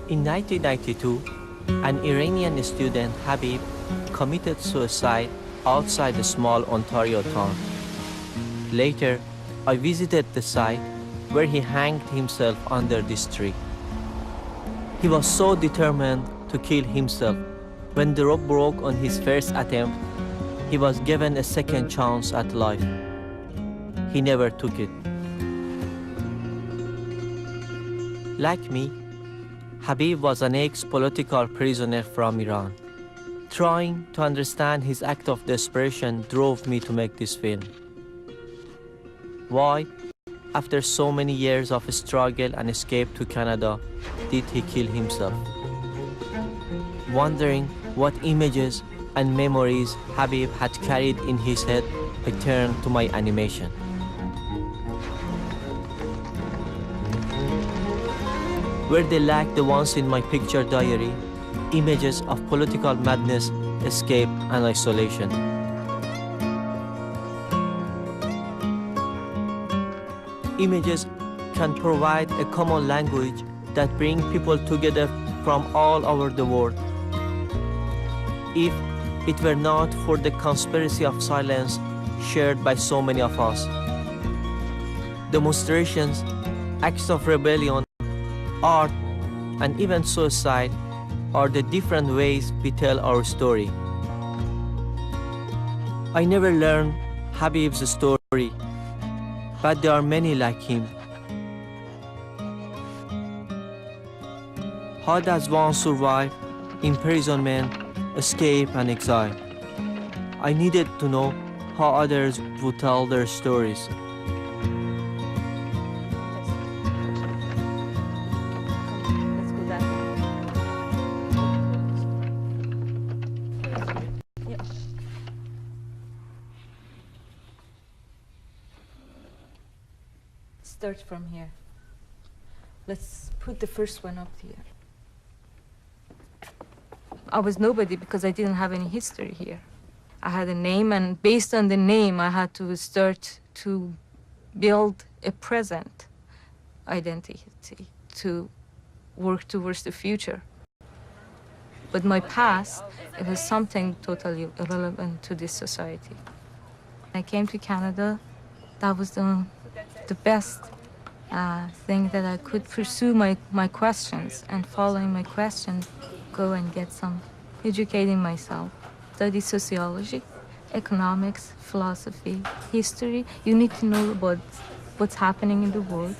In 1992, an Iranian student, Habib, committed suicide outside a small Ontario town. Later, I visited the site where he hanged himself under this tree. He was so determined to kill himself. When the rope broke on his first attempt, he was given a second chance at life. He never took it. Like me, Habib was an ex-political prisoner from Iran. Trying to understand his act of desperation drove me to make this film. Why, after so many years of struggle and escape to Canada, did he kill himself? Wondering what images and memories Habib had carried in his head, I turned to my animation. Where they lacked the ones in my picture diary, images of political madness, escape, and isolation. Images can provide a common language that brings people together from all over the world. If it were not for the conspiracy of silence shared by so many of us. Demonstrations, acts of rebellion, art, and even suicide are the different ways we tell our story. I never learned Habib's story, but there are many like him. How does one survive imprisonment, escape, and exile? I needed to know how others would tell their stories. Start from here. Let's put the first one up here. I was nobody because I didn't have any history here. I had a name, and based on the name, I had to start to build a present identity to work towards the future. But my past, it was something totally irrelevant to this society. I came to Canada. That was the best thing that I could pursue my questions, and following my questions, go and get some educating myself. Study sociology, economics, philosophy, history. You need to know about what's happening in the world.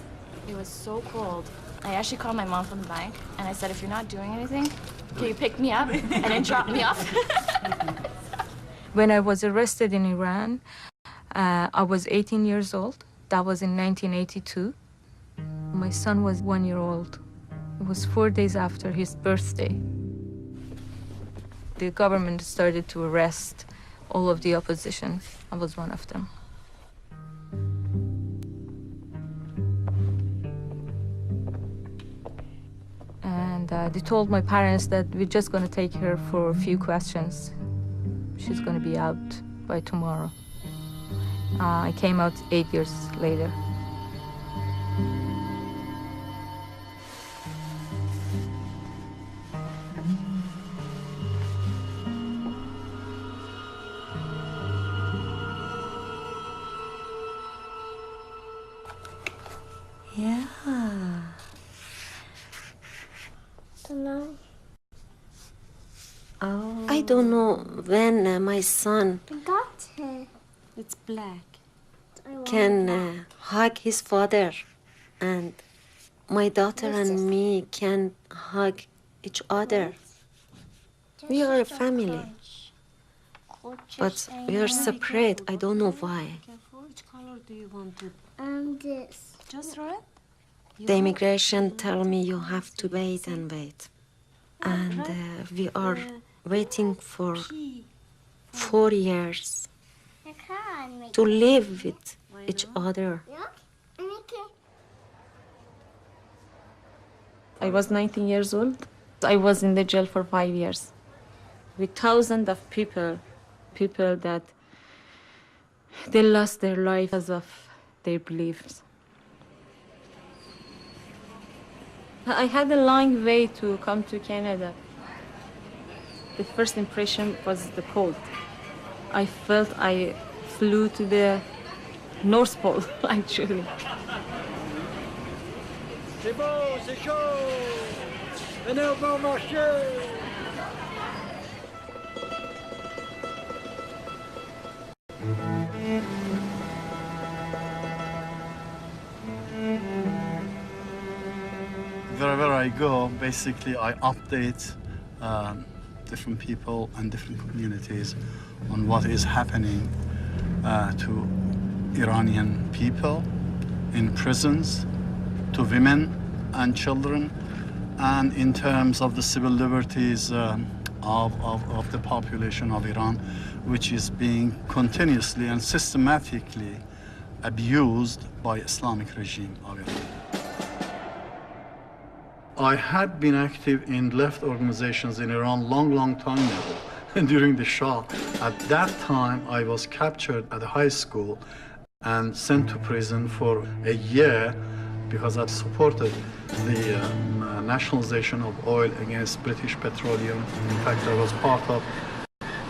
It was so cold. I actually called my mom from the bank, and I said, if you're not doing anything, can you pick me up and then drop me off? When I was arrested in Iran, I was 18 years old. That was in 1982. My son was 1 year old. It was 4 days after his birthday. The government started to arrest all of the opposition. I was one of them. And they told my parents that we're just going to take her for a few questions. She's going to be out by tomorrow. I came out 8 years later. Yeah. Oh. I don't know when my son It's black. can hug his father, and my daughter and me can hug each other. We are a family, but we are separate. I don't know why. Which color do you want to? This. Just red? The immigration tell me you have to wait and wait. And we are waiting for 4 years to live with each other. I was 19 years old. I was in the jail for 5 years with thousands of people that they lost their life because of their beliefs. I had a long way to come to Canada. The first impression was the cold. I felt I flew to the North Pole, actually. C'est bon, c'est chaud. Venez au bon marché. Wherever I go, basically I update different people and different communities on what is happening to Iranian people in prisons, to women and children, and in terms of the civil liberties of the population of Iran, which is being continuously and systematically abused by Islamic regime of Iran. I had been active in left organizations in Iran long time ago, during the Shah. At that time, I was captured at a high school and sent to prison for a year because I supported the nationalization of oil against British Petroleum. In fact, I was part of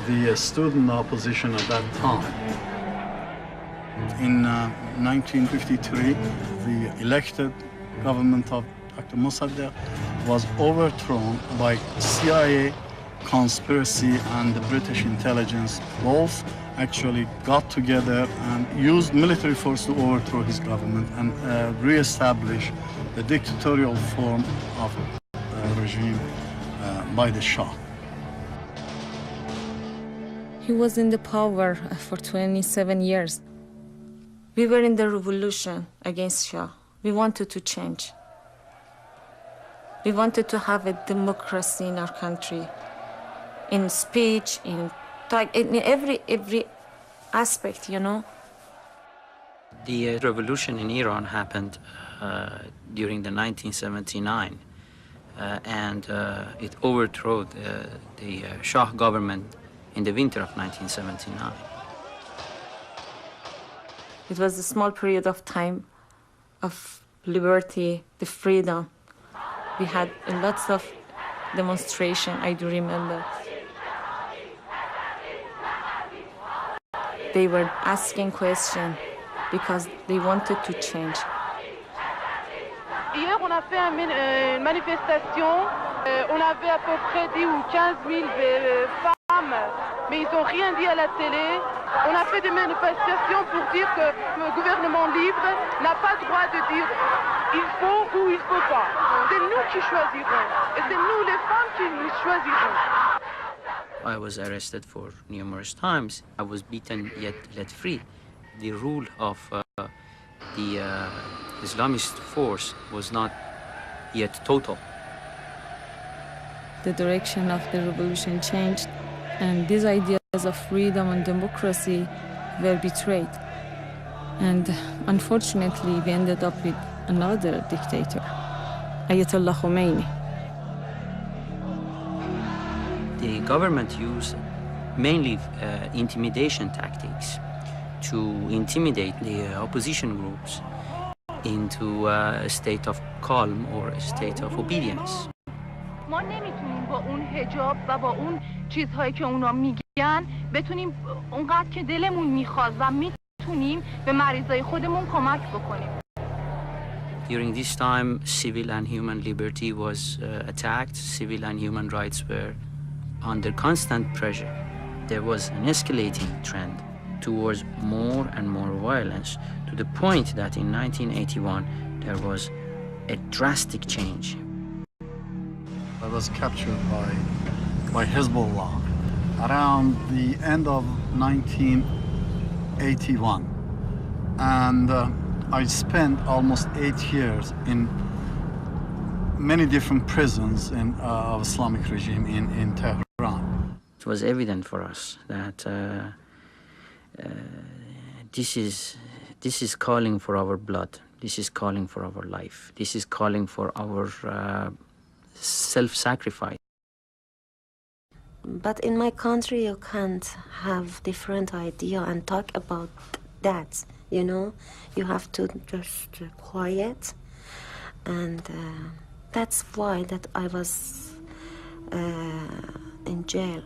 the student opposition at that time. In 1953, the elected government of Dr. Mossadegh was overthrown by CIA conspiracy and the British intelligence. Both actually got together and used military force to overthrow his government and re-establish the dictatorial form of regime by the Shah. He was in the power for 27 years. We were in the revolution against Shah. We wanted to change. We wanted to have a democracy in our country, in speech, in every aspect, you know. The revolution in Iran happened during the 1979, and it overthrew the Shah government in the winter of 1979. It was a small period of time of liberty, the freedom. We had lots of demonstration, I do remember. They were asking questions because they wanted to change. Hier, on a fait une manifestation. On avait à peu près 10 ou 15 000 femmes, mais ils n'ont rien dit à la télé. On a fait des manifestations pour dire que le gouvernement libre n'a pas le droit de dire il faut ou il ne faut pas. C'est nous qui choisirons. Et c'est nous les femmes qui choisirons. I was arrested for numerous times. I was beaten yet let free. The rule of the Islamist force was not yet total. The direction of the revolution changed, and these ideas of freedom and democracy were betrayed. And unfortunately, we ended up with another dictator, Ayatollah Khomeini. The government used mainly intimidation tactics to intimidate the opposition groups into a state of calm or a state of obedience. ما نمیتونیم با اون حجاب و با اون چیزهایی که اونا میگن بتونیم اونقدر که دلمون میخواد و میتونیم به مریضای خودمون کمک بکنیم. During this time, civil and human liberty was attacked. Civil and human rights were under constant pressure. There was an escalating trend towards more and more violence, to the point that in 1981 there was a drastic change. I was captured by Hezbollah around the end of 1981, and I spent almost 8 years in many different prisons of Islamic regime in Tehran. It was evident for us that this is calling for our blood. This is calling for our life. This is calling for our self-sacrifice. But in my country, you can't have different idea and talk about that, you know? You have to just quiet, and That's why that I was in jail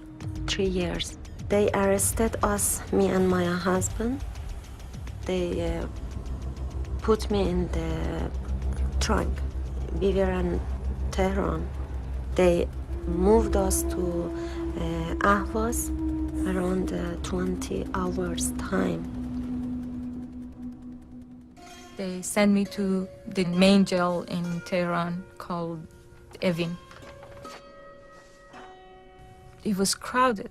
3 years. They arrested us, me and my husband. They put me in the trunk. We were in Tehran. They moved us to Ahvaz around 20 hours time. They sent me to the main jail in Tehran called Evin. It was crowded,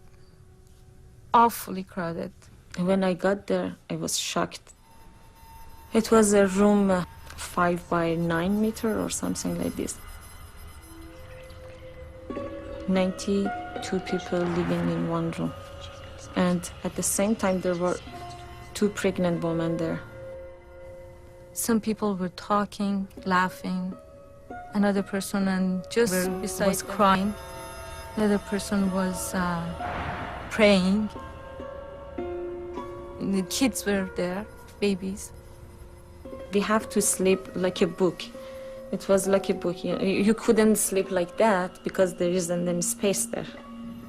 awfully crowded. And when I got there, I was shocked. It was a room 5 by 9 meter or something like this. 92 people living in one room. And at the same time, there were 2 pregnant women there. Some people were talking, laughing. Another person and just was crying. Another person was praying. The kids were there, babies. We have to sleep like a book. It was like a book. You couldn't sleep like that because there isn't any space there.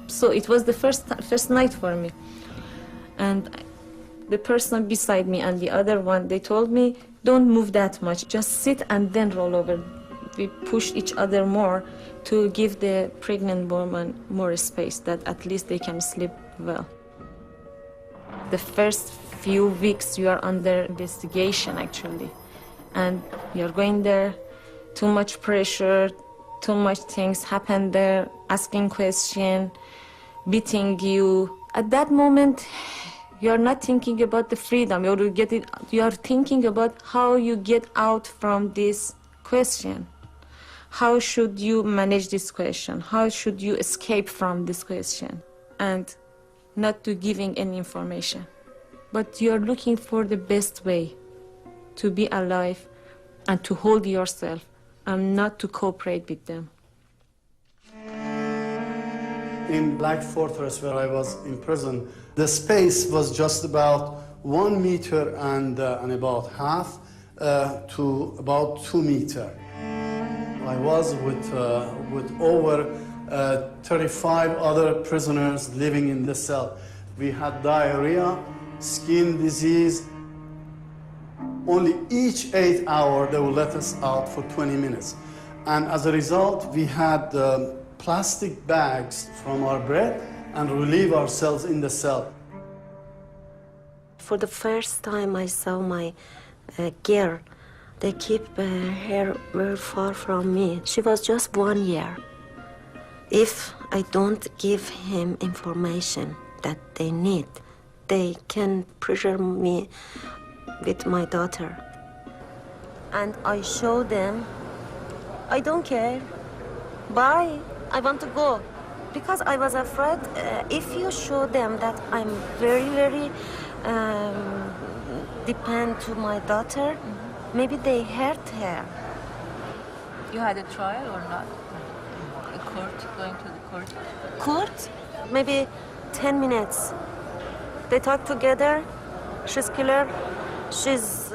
So it was the first night for me. And the person beside me and the other one, they told me, don't move that much. Just sit and then roll over. We pushed each other more to give the pregnant woman more space, that at least they can sleep well. The first few weeks you are under investigation, actually. And you're going there, too much pressure, too much things happen there, asking questions, beating you. At that moment, you're not thinking about the freedom. You're thinking about how you get out from this question. How should you manage this question? How should you escape from this question? And not to giving any information. But you're looking for the best way to be alive and to hold yourself and not to cooperate with them. In Black Fortress, where I was in prison, the space was just about 1 meter and about half to about 2 meters. I was with over 35 other prisoners living in the cell. We had diarrhea, skin disease. Only each 8 hours they would let us out for 20 minutes. And as a result, we had plastic bags from our bread and relieve ourselves in the cell. For the first time I saw my girl. They keep her very far from me. She was just 1 year. If I don't give him information that they need, they can pressure me with my daughter. And I show them, I don't care. Bye, I want to go. Because I was afraid if you show them that I'm very, very dependent to my daughter, maybe they hurt her. You had a trial or not? A court, going to the court? Court? Maybe 10 minutes. They talk together. She's killer. She's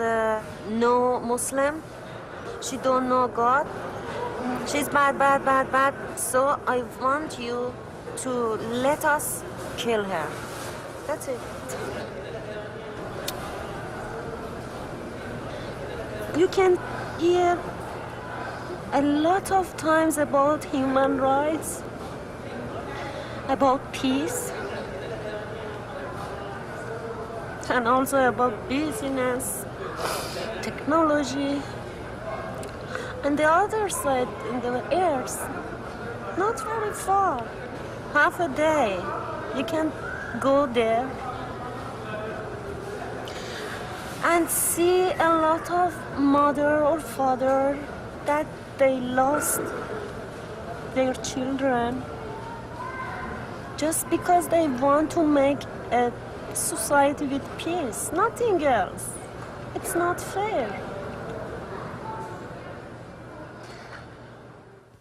no Muslim. She don't know God. She's bad, bad, bad, bad. So I want you to let us kill her. That's it. You can hear a lot of times about human rights, about peace, and also about business, technology. And the other side, in the earth, not very far, half a day, you can go there and see a lot of mother or father that they lost their children just because they want to make a society with peace, nothing else. It's not fair.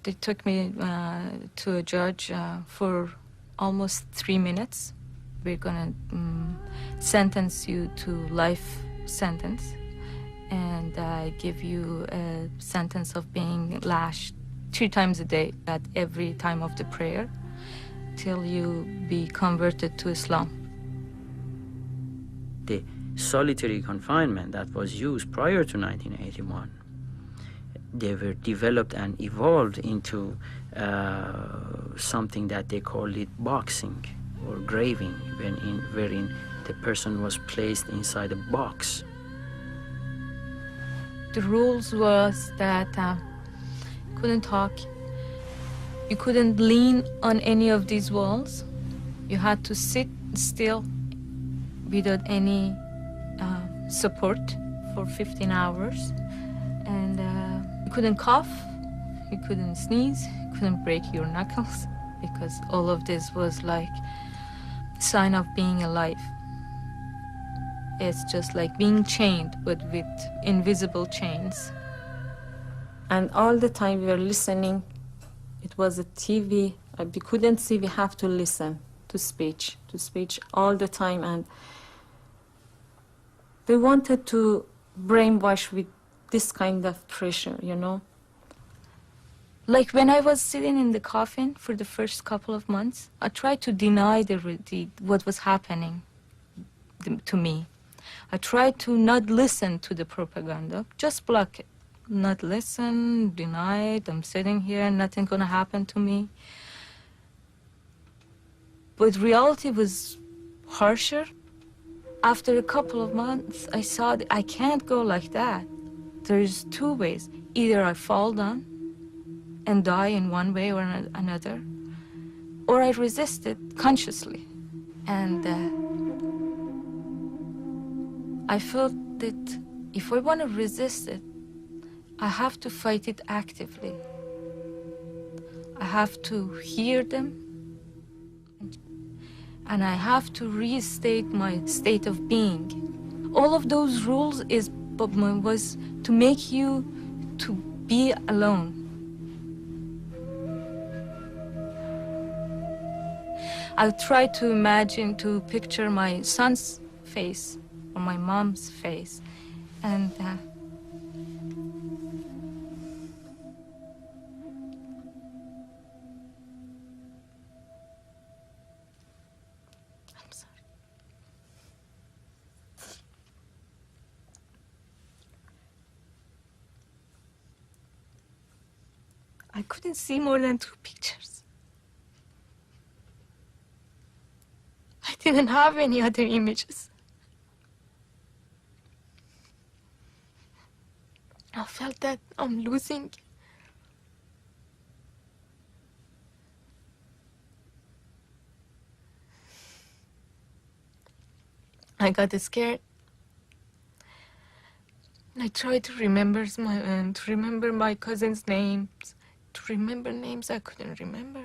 They took me to a judge for almost 3 minutes. We're gonna sentence you to life sentence, and give you a sentence of being lashed 3 times a day at every time of the prayer till you be converted to Islam. The solitary confinement that was used prior to 1981, they were developed and evolved into something that they call it boxing or graving, wherein the person was placed inside a box. The rules was that you couldn't talk, you couldn't lean on any of these walls, you had to sit still without any support for 15 hours, and you couldn't cough, you couldn't sneeze, you couldn't break your knuckles, because all of this was like a sign of being alive. It's just like being chained, but with invisible chains. And all the time we were listening. It was a TV. We couldn't see. We have to listen to speech all the time. And they wanted to brainwash with this kind of pressure, you know. Like when I was sitting in the coffin for the first couple of months, I tried to deny what was happening to me. I tried to not listen to the propaganda, just block it. Not listen, deny it, I'm sitting here, nothing's gonna happen to me. But reality was harsher. After a couple of months, I saw that I can't go like that. There's 2 ways. Either I fall down and die in one way or another, or I resist it consciously. And I felt that if I want to resist it, I have to fight it actively. I have to hear them, and I have to restate my state of being. All of those rules was to make you to be alone. I tried to imagine, to picture my son's face or my mom's face, and I couldn't see more than 2 pictures. I didn't have any other images. I felt that I'm losing. I got scared. I tried to remember my cousins' names, to remember names I couldn't remember.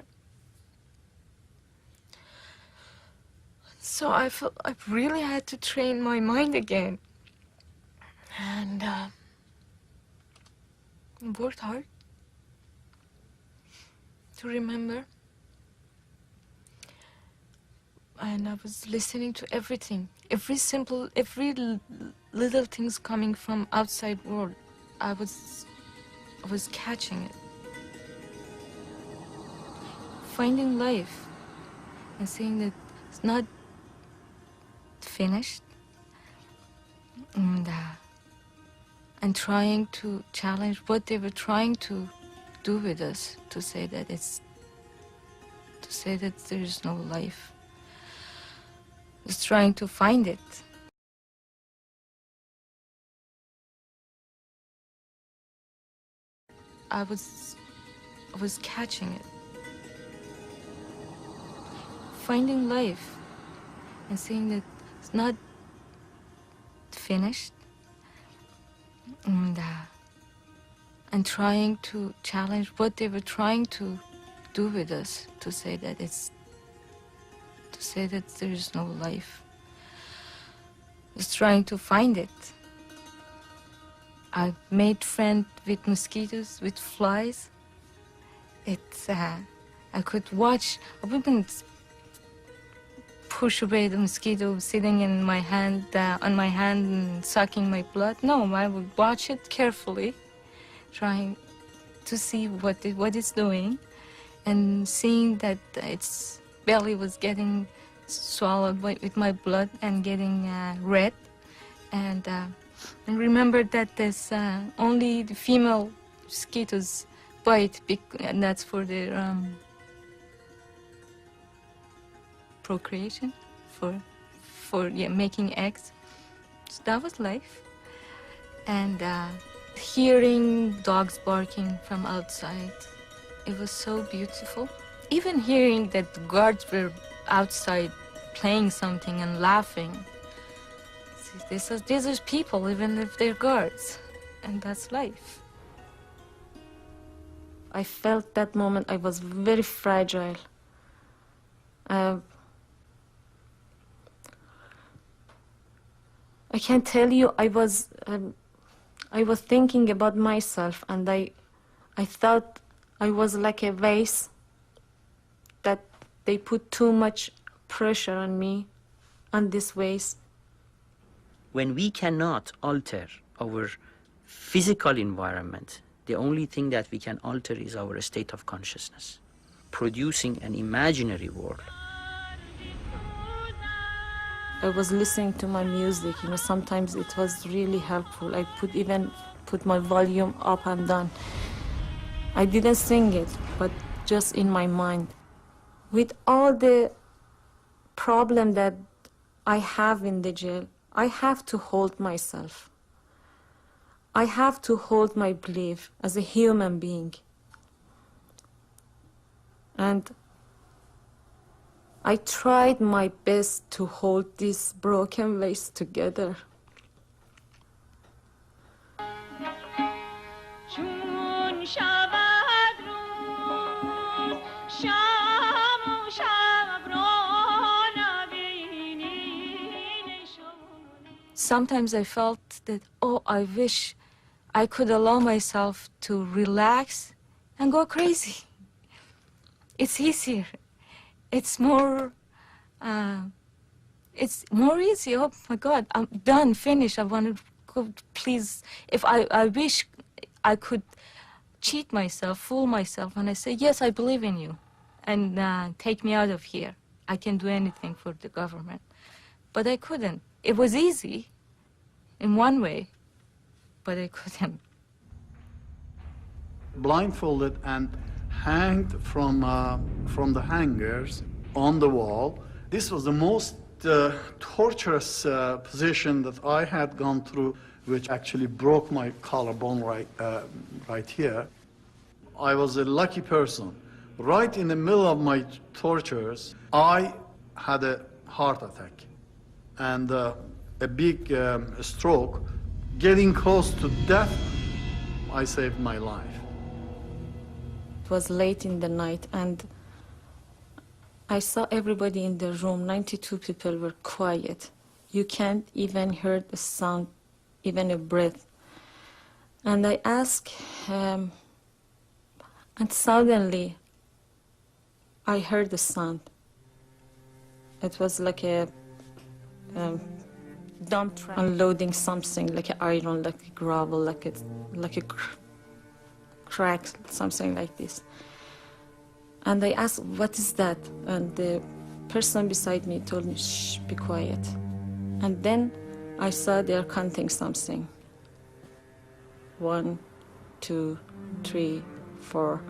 So I felt I really had to train my mind again, and worked hard to remember. And I was listening to everything, every little things coming from outside world. I was catching it, finding life, and seeing that it's not finished, and trying to challenge what they were trying to do with us, to say that there is no life. Just trying to find it. I was catching it, finding life, and seeing that it's not finished, and trying to challenge what they were trying to do with us, to say that there is no life. Just trying to find it. I made friends with mosquitoes, with flies. I could watch. I wouldn't push away the mosquito sitting in my hand, on my hand and sucking my blood. No, I would watch it carefully, trying to see what it's doing, and seeing that its belly was getting swallowed with my blood and getting red, and remember that there's only the female mosquitoes bite, and that's for their procreation, for making eggs. So that was life. And hearing dogs barking from outside, it was so beautiful. Even hearing that the guards were outside playing something and laughing. See, these are people, even if they're guards, and that's life. I felt that moment I was very fragile. I can't tell you, I was thinking about myself, and I thought I was like a vase that they put too much pressure on me, on this vase. When we cannot alter our physical environment, the only thing that we can alter is our state of consciousness, producing an imaginary world. I was listening to my music, sometimes it was really helpful. I even put my volume up and down. I didn't sing it, but just in my mind. With all the problem that I have in the jail, I have to hold myself. I have to hold my belief as a human being. And I tried my best to hold this broken vase together. Sometimes I felt that, oh, I wish I could allow myself to relax and go crazy. It's easier. It's more easy. Oh my God, I'm done, finished. I want to go, please. If I wish I could cheat myself, fool myself, and I say, yes, I believe in you, and take me out of here. I can do anything for the government. But I couldn't. It was easy in one way, but I couldn't. Blindfolded and hanged from the hangers on the wall. This was the most torturous position that I had gone through, which actually broke my collarbone right here. I was a lucky person. Right in the middle of my tortures, I had a heart attack and a big stroke. Getting close to death, I saved my life. It was late in the night, and I saw everybody in the room. 92 people were quiet. You can't even hear the sound, even a breath. And I asked, and suddenly I heard the sound. It was like a dump truck unloading something, like an iron, like a gravel, like a crack, something like this. And I asked, what is that? And the person beside me told me, shh, be quiet. And then I saw they're counting something. 1, 2, 3, 4.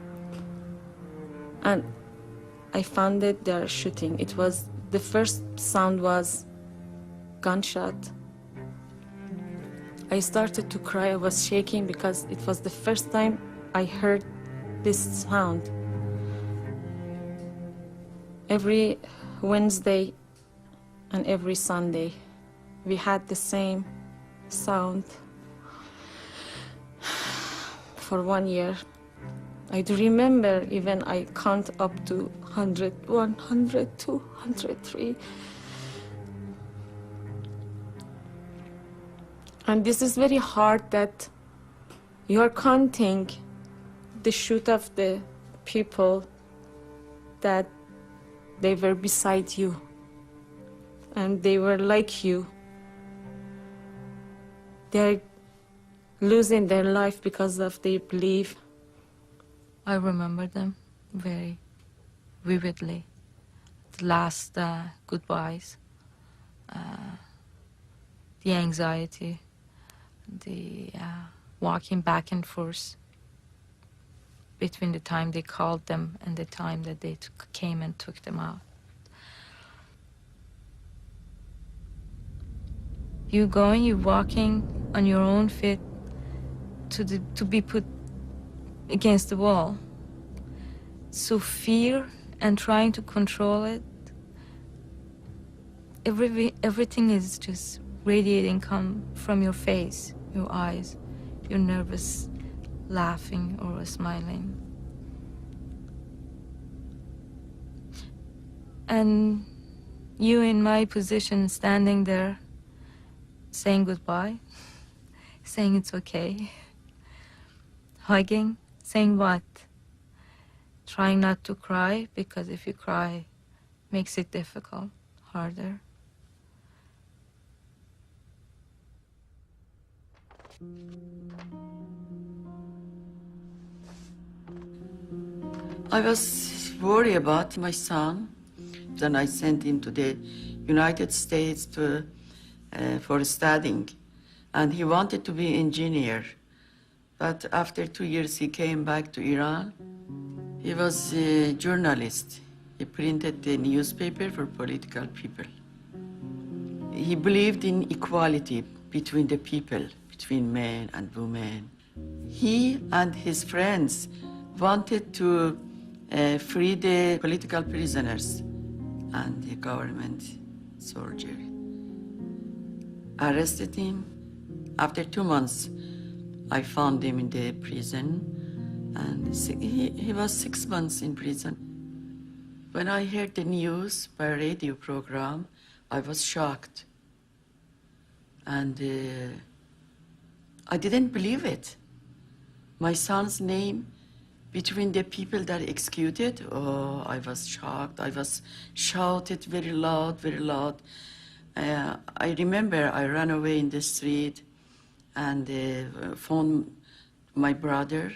And I found that they're shooting. It was, the first sound was gunshot. I started to cry. I was shaking because it was the first time I heard this sound. Every Wednesday and every Sunday, we had the same sound for 1 year. I do remember even I count up to 100, 100, 200, 3. And this is very hard that you are counting the shoot of the people that they were beside you and they were like you. They're losing their life because of their belief. I remember them very vividly. The last goodbyes, the anxiety, the walking back and forth between the time they called them and the time that they came and took them out. You going, you walking on your own feet to be put against the wall. So fear and trying to control it, everything is just radiating come from your face, your eyes. You're nervous, laughing or smiling. And you in my position, standing there, saying goodbye, saying it's okay, hugging, saying what? Trying not to cry, because if you cry, makes it difficult, harder. I was worried about my son. Then I sent him to the United States for studying. And he wanted to be an engineer. But after 2 years, he came back to Iran. He was a journalist. He printed the newspaper for political people. He believed in equality between the people, between men and women. He and his friends wanted to free the political prisoners, and the government soldier arrested him. After 2 months, I found him in the prison, and he was 6 months in prison. When I heard the news by radio program, I was shocked. And I didn't believe it. My son's name between the people that executed, oh, I was shocked. I was shouted very loud, very loud. I remember I ran away in the street and found my brother.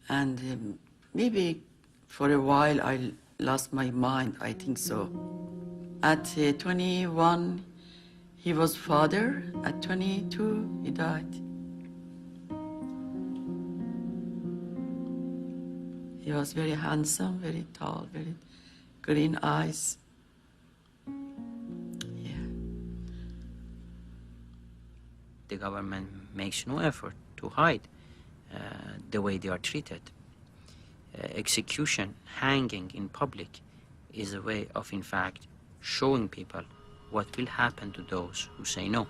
And maybe for a while I lost my mind, I think so. At 21, he was father. At 22, he died. He was very handsome, very tall, very green eyes. Yeah. The government makes no effort to hide the way they are treated. Execution, hanging in public is a way of, in fact, showing people what will happen to those who say no,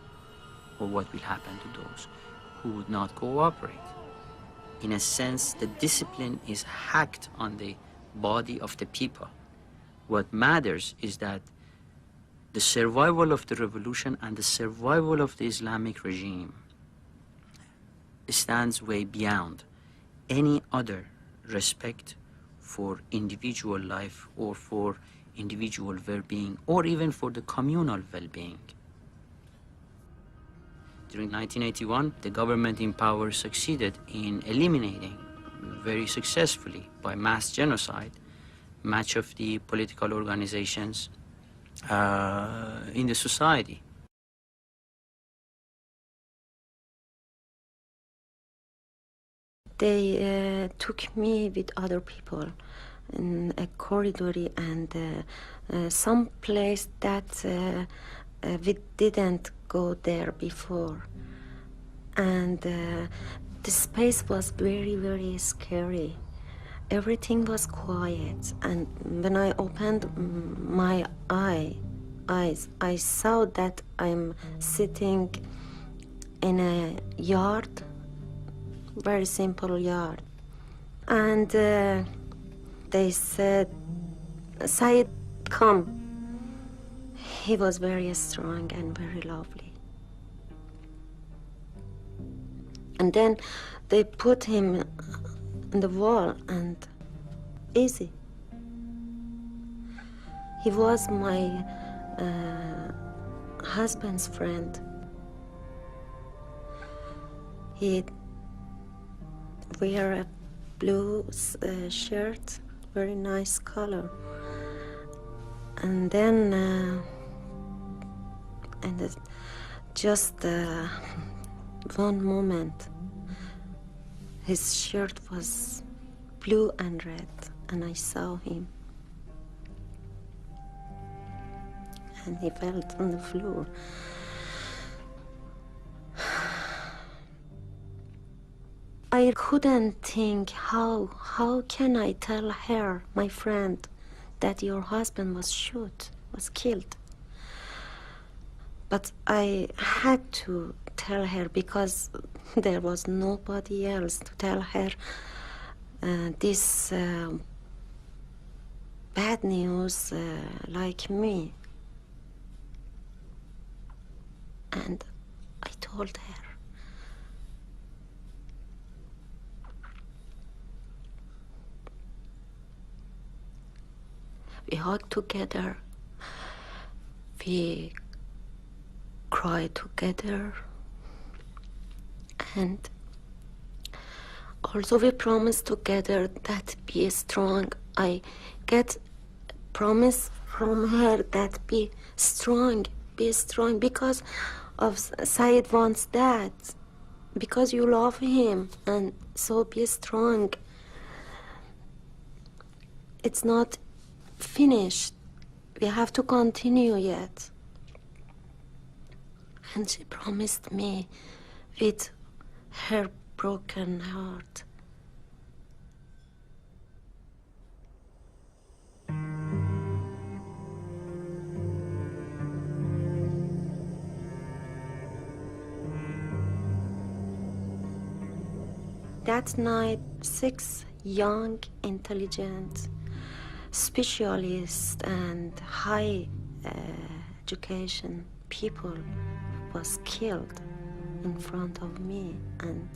or what will happen to those who would not cooperate. In a sense, the discipline is hacked on the body of the people. What matters is that the survival of the revolution and the survival of the Islamic regime stands way beyond any other respect for individual life or for individual well-being or even for the communal well-being. During 1981, the government in power succeeded in eliminating very successfully by mass genocide much of the political organizations in the society. They took me with other people in a corridor and some place that we didn't go there before. And the space was very, very scary. Everything was quiet. And when I opened my eyes, I saw that I'm sitting in a yard, very simple yard. And they said, Said, come. He was very strong and very lovely. And then they put him on the wall and easy. He was my husband's friend. He wear a blue shirt, very nice color. And then, just one moment, his shirt was blue and red, and I saw him. And he fell on the floor. I couldn't think, how can I tell her, my friend, that your husband was shot, was killed? But I had to tell her because there was nobody else to tell her this bad news like me. And I told her. We hugged together, we cried together, and also we promised together that be strong. I get promise from her that be strong because of Said wants that, because you love him, and so be strong. It's not finished. We have to continue yet. And she promised me with her broken heart. That night, 6 young, intelligent specialists and high education people was killed in front of me, and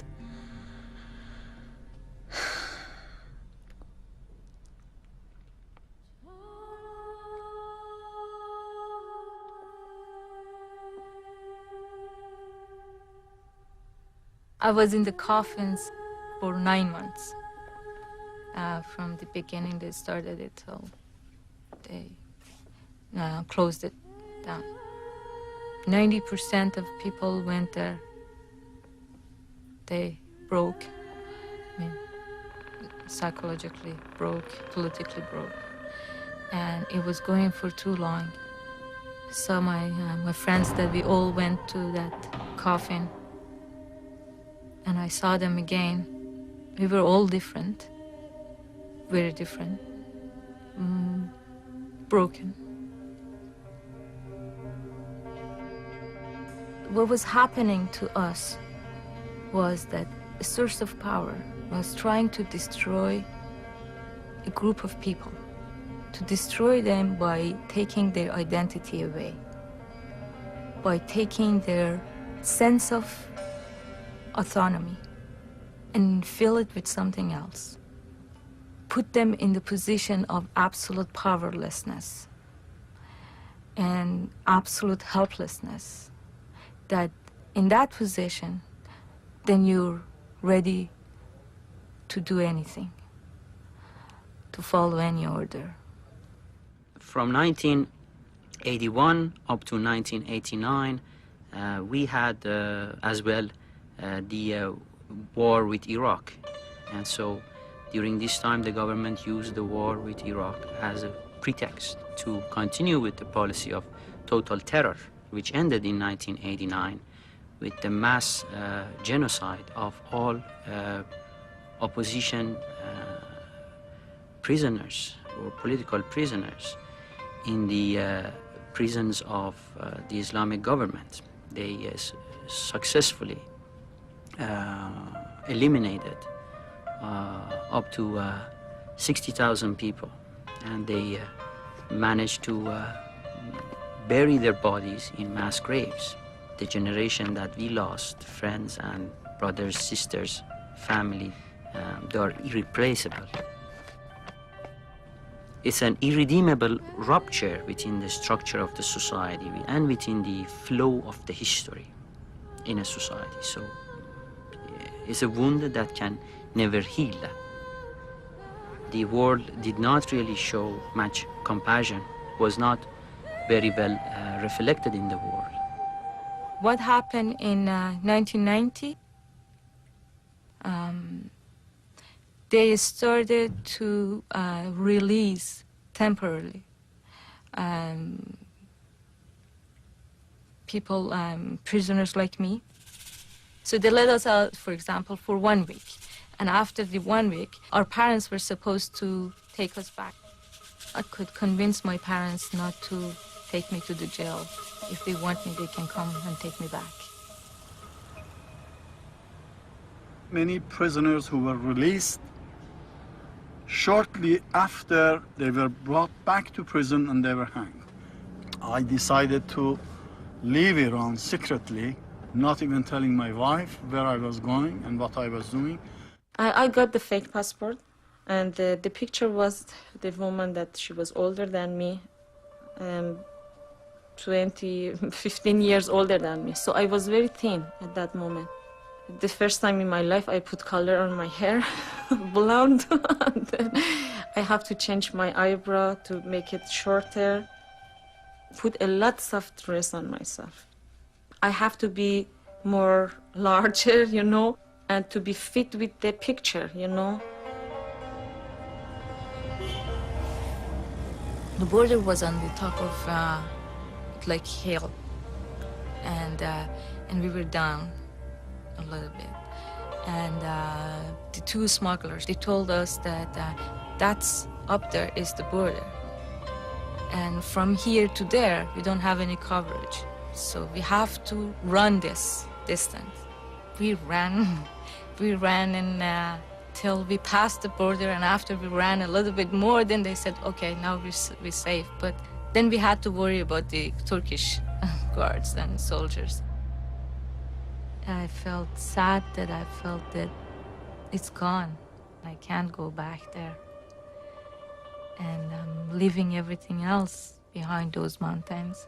I was in the coffins for 9 months. From the beginning, they started it till they closed it down. 90% of people went there. They broke. I mean, psychologically broke, politically broke, and it was going for too long. So my friends that we all went to that coffin, and I saw them again. We were all different. Very different, broken. What was happening to us was that a source of power was trying to destroy a group of people, to destroy them by taking their identity away, by taking their sense of autonomy and fill it with something else. Put them in the position of absolute powerlessness and absolute helplessness. That in that position, then you're ready to do anything, to follow any order. From 1981 up to 1989, we had as well the war with Iraq. And so during this time, the government used the war with Iraq as a pretext to continue with the policy of total terror, which ended in 1989 with the mass genocide of all opposition prisoners or political prisoners in the prisons of the Islamic government. They successfully eliminated up to 60,000 people, and they managed to bury their bodies in mass graves. The generation that we lost, friends and brothers, sisters, family, they are irreplaceable. It's an irredeemable rupture within the structure of the society and within the flow of the history in a society. So it's a wound that can never heal. the world did not really show much compassion, was not very well reflected in the world. What happened in 1990? They started to release temporarily people, prisoners like me. So they let us out, for example, for 1 week. And after the 1 week, our parents were supposed to take us back. I could convince my parents not to take me to the jail. If they want me, they can come and take me back. Many prisoners who were released, shortly after they were brought back to prison and they were hanged. I decided to leave Iran secretly, not even telling my wife where I was going and what I was doing. I got the fake passport, and the picture was the woman that she was older than me, 15 years older than me. So I was very thin at that moment. The first time in my life I put color on my hair, blonde. And then I have to change my eyebrow to make it shorter. Put a lot of dress on myself. I have to be more larger, you know, and to be fit with the picture, you know. The border was on the top of like hill, and we were down a little bit. And the two smugglers, they told us that that's up there is the border. And from here to there, we don't have any coverage. So we have to run this distance. We ran and till we passed the border, and after we ran a little bit more, then they said, okay, now we're safe. But then we had to worry about the Turkish guards and soldiers. I felt sad that I felt that it's gone. I can't go back there. And I'm leaving everything else behind those mountains.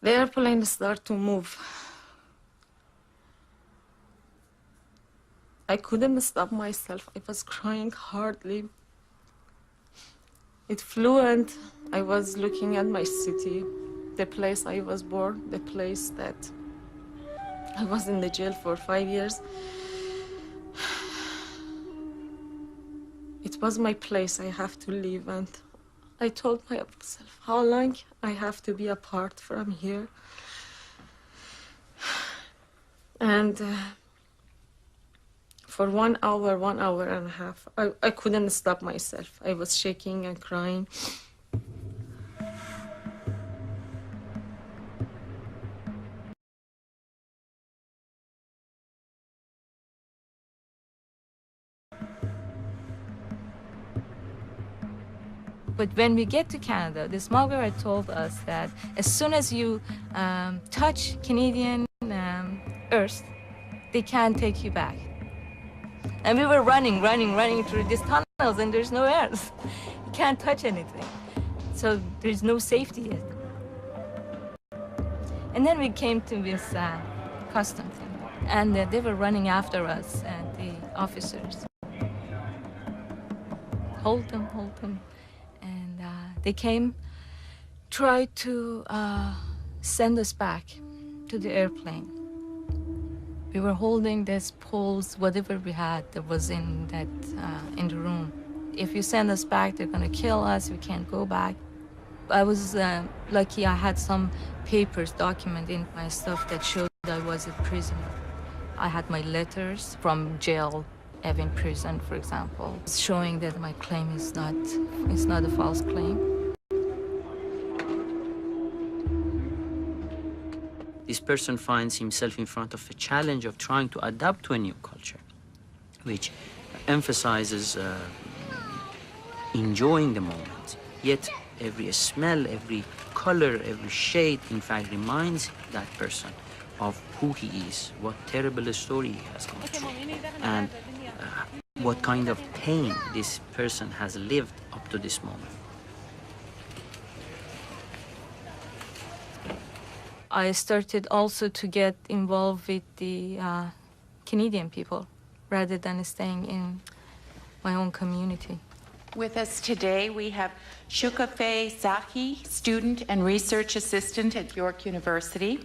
The airplane started to move. I couldn't stop myself. I was crying hardly. It flew and I was looking at my city, the place I was born, the place that I was in the jail for 5 years. It was my place. I have to leave, and I told myself how long I have to be apart from here. And for 1 hour, 1.5 hours, I couldn't stop myself. I was shaking and crying. But when we get to Canada, the smuggler told us that as soon as you touch Canadian earth, they can't take you back. And we were running through these tunnels, and there's no earth. You can't touch anything. So there's no safety yet. And then we came to this customs, and they were running after us, and the officers. Hold them. And they came, tried to send us back to the airplane. We were holding these poles, whatever we had that was in the room. If you send us back, they're gonna kill us. We can't go back. I was lucky. I had some papers documenting my stuff that showed I was a prisoner. I had my letters from jail, Evan prison, for example, showing that my claim is not a false claim. This person finds himself in front of a challenge of trying to adapt to a new culture, which emphasizes enjoying the moment. Yet every smell, every color, every shade, in fact, reminds that person of who he is, what terrible story he has gone through, and what kind of pain this person has lived up to this moment. I started also to get involved with the Canadian people rather than staying in my own community. With us today, we have Shukafe Zaki, student and research assistant at York University.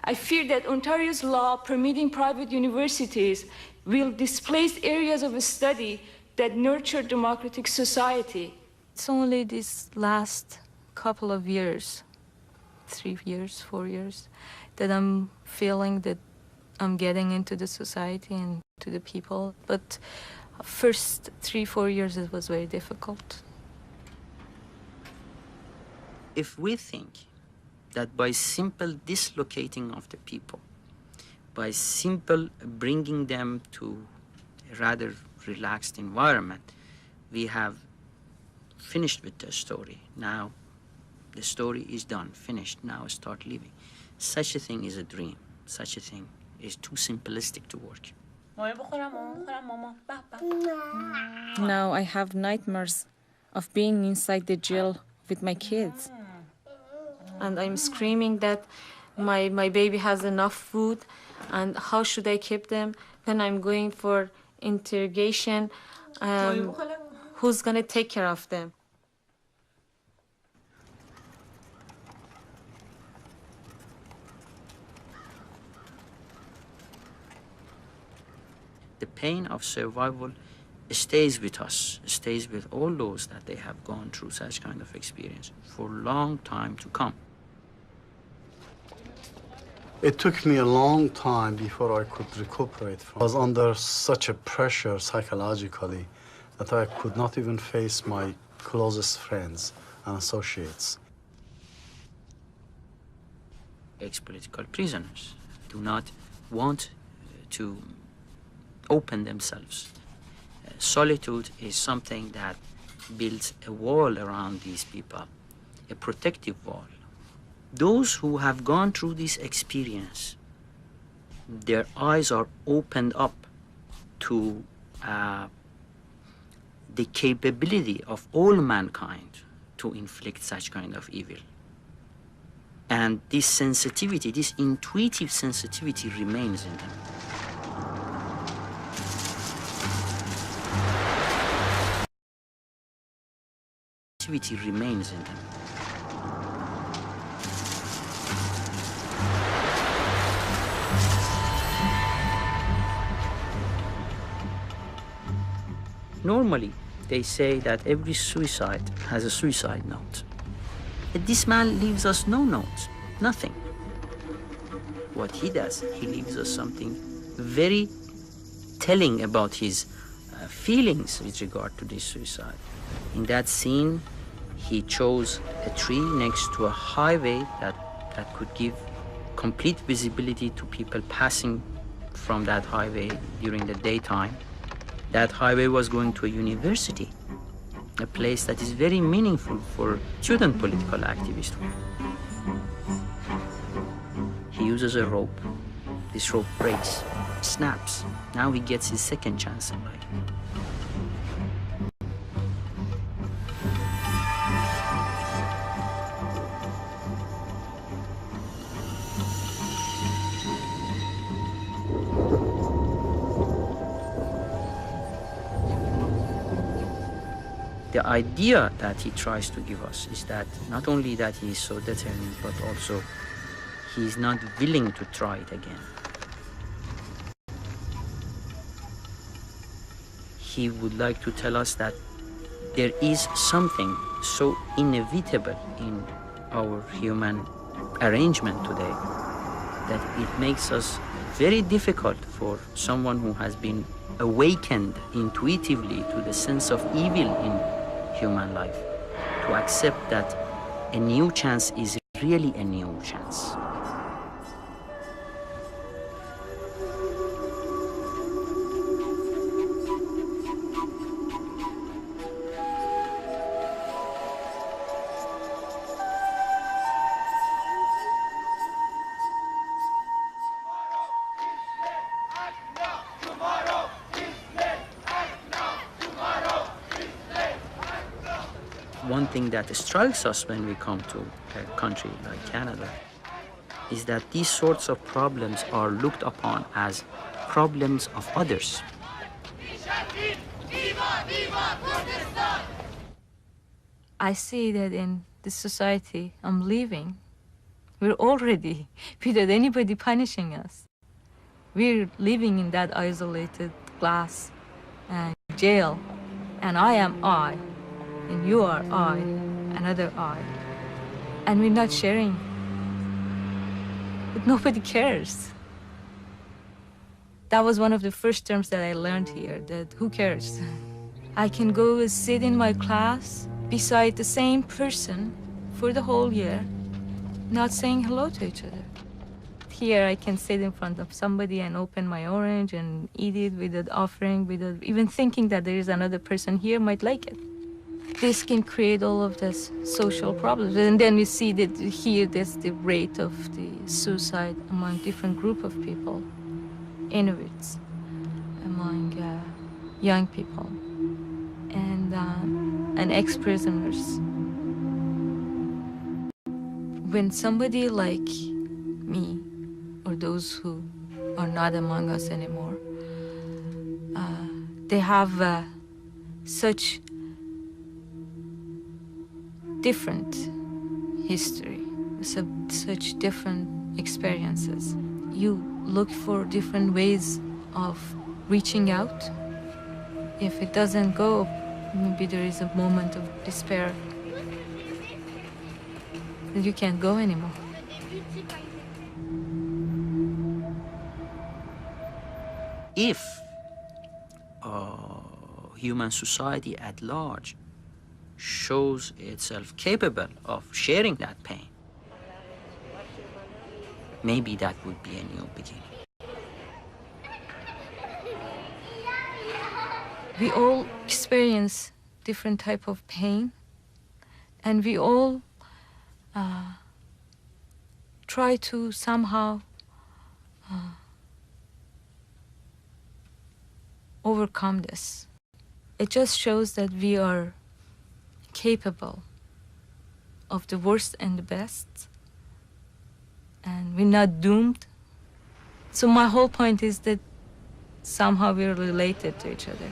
I fear that Ontario's law permitting private universities will displace areas of study that nurture democratic society. It's only this last couple of years, 3 years, 4 years, that I'm feeling that I'm getting into the society and to the people. But first 3-4 years, it was very difficult. If we think that by simple dislocating of the people, by simple bringing them to a rather relaxed environment, we have finished with the story. Now the story is done, finished, now start living. Such a thing is a dream. Such a thing is too simplistic to work. Now I have nightmares of being inside the jail with my kids. And I'm screaming that my baby has enough food, and how should I keep them? Then I'm going for interrogation. Who's going to take care of them? The pain of survival stays with us, stays with all those that they have gone through such kind of experience for a long time to come. It took me a long time before I could recuperate from. I was under such a pressure psychologically that I could not even face my closest friends and associates. Ex-political prisoners do not want to open themselves. Solitude is something that builds a wall around these people, a protective wall. Those who have gone through this experience, their eyes are opened up to the capability of all mankind to inflict such kind of evil. And this sensitivity, this intuitive sensitivity remains in them. Remains in them. Normally, they say that every suicide has a suicide note. But this man leaves us no note, nothing. What he does, he leaves us something very telling about his feelings with regard to this suicide. In that scene, he chose a tree next to a highway that could give complete visibility to people passing from that highway during the daytime. That highway was going to a university, a place that is very meaningful for student political activists. He uses a rope. This rope breaks, snaps. Now he gets his second chance in life. The idea that he tries to give us is that not only that he is so determined, but also he is not willing to try it again. He would like to tell us that there is something so inevitable in our human arrangement today that it makes us very difficult for someone who has been awakened intuitively to the sense of evil in human life to accept that a new chance is really a new chance. One thing that strikes us when we come to a country like Canada is that these sorts of problems are looked upon as problems of others. I see that in the society I'm living, we're already, without anybody punishing us, we're living in that isolated glass jail, and I am I, and you are I, another I, and we're not sharing, but nobody cares. That was one of the first terms that I learned here, that who cares? I can go and sit in my class beside the same person for the whole year, not saying hello to each other. Here I can sit in front of somebody and open my orange and eat it without offering, without even thinking that there is another person here might like it. This can create all of this social problems. And then we see that here there's the rate of the suicide among different group of people, Inuits, among young people, and ex-prisoners. When somebody like me, or those who are not among us anymore, they have such different history, such different experiences. You look for different ways of reaching out. If it doesn't go, maybe there is a moment of despair that you can't go anymore. If human society at large shows itself capable of sharing that pain, maybe that would be a new beginning. We all experience different type of pain, and we all try to somehow overcome this. It just shows that we are capable of the worst and the best, and we're not doomed. So my whole point is that somehow we're related to each other,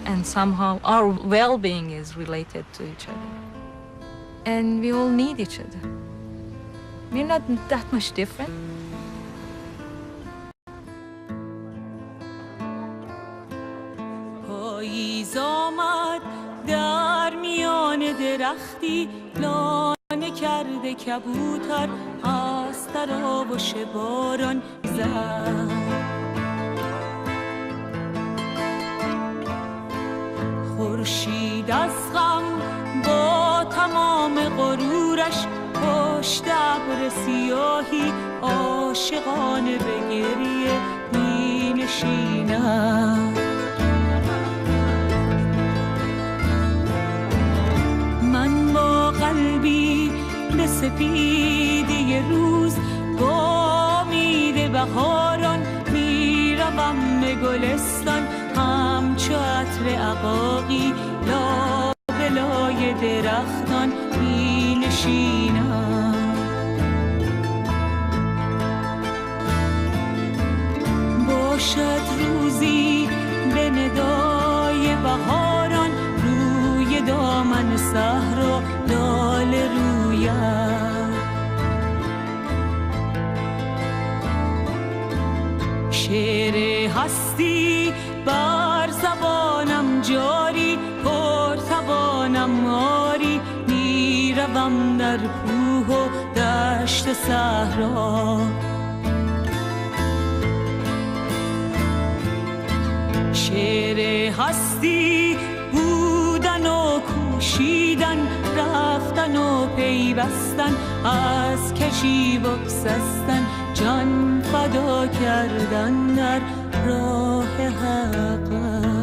and somehow our well-being is related to each other, and we all need each other. We're not that much different. پاییز آمد در میان درختی، لانه کرده کبوتر از تراوش باران زد. خورشید از غم با تمام غرورش پشت ابر سیاهی عاشقانه به گریه می نشیند. من با قلبی به سپیدی روز با امید بهاران می روم به گلستان، همچو عطر عقاقی لابلای درختان می نشینم. باشد روزی به ندای بهاران روی دامن صحرا لاله رویم. شعر هستی بر زبانم جاری، پرتوانم آری، میروم در کوه و دشت صحرا. شعر هستی بودن و کوشیدن، رفتن و پیوستن، از کشی بگسستن، جان فدا کردن در راه حق.